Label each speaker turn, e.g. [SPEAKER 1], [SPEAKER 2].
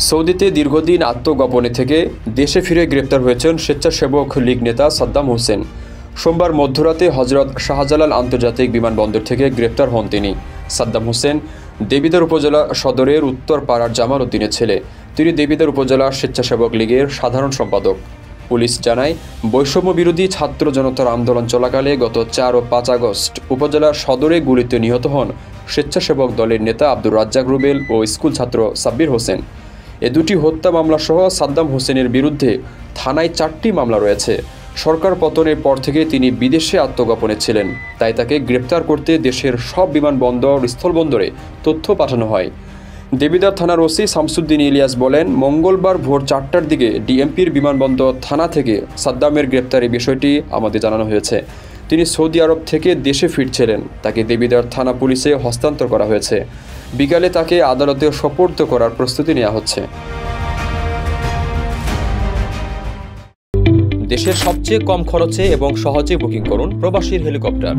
[SPEAKER 1] সৌদিতে দীর্ঘদিন আত্মগোপনে থেকে দেশে ফিরে গ্রেপ্তার হয়েছেন স্বেচ্ছাসেবক লীগ নেতা সাদ্দাম হোসেন। সোমবার মধ্যরাতে হজরত শাহজালাল আন্তর্জাতিক বিমানবন্দর থেকে গ্রেপ্তার হন তিনি। সাদ্দাম হোসেন দেবিদ্বার উপজেলা সদরের উত্তর পাড়ার জামাল উদ্দিনের ছেলে। তিনি দেবিদ্বার উপজেলা স্বেচ্ছাসেবক লীগের সাধারণ সম্পাদক। পুলিশ জানায়, বৈষম্য বিরোধী ছাত্র জনতার আন্দোলন চলাকালে গত 4 ও 5 আগস্ট উপজেলার সদরে গুলিতে নিহত হন স্বেচ্ছাসেবক দলের নেতা আব্দুর রাজ্জাক রুবেল ও স্কুল ছাত্র সাব্বির হোসেন। এ দুটি হত্যা মামলা সহ সাদ্দাম হোসেনের বিরুদ্ধে থানায় 4টি মামলা রয়েছে। সরকার পতনের পর থেকে তিনি বিদেশে আত্মগোপনে ছিলেন, তাই তাকে গ্রেপ্তার করতে দেশের সব বিমানবন্দর স্থলবন্দরে তথ্য পাঠানো হয়। দেবিদ্বার থানার ওসি শামসুদ্দিন ইলিয়াস বলেন, মঙ্গলবার ভোর 4টার দিকে ডিএমপির বিমানবন্দর থানা থেকে সাদ্দামের গ্রেপ্তারের বিষয়টি আমাদের জানানো হয়েছে। তিনি সৌদি আরব থেকে দেশে ফিরছিলেন। তাকে দেবিদ্বার থানা পুলিশে হস্তান্তর করা হয়েছে। বিকালে তাকে আদালতে সোপর্দ করার প্রস্তুতি নেওয়া হচ্ছে।
[SPEAKER 2] দেশের সবচেয়ে কম খরচে এবং সহজে বুকিং করুন প্রবাসীর হেলিকপ্টার।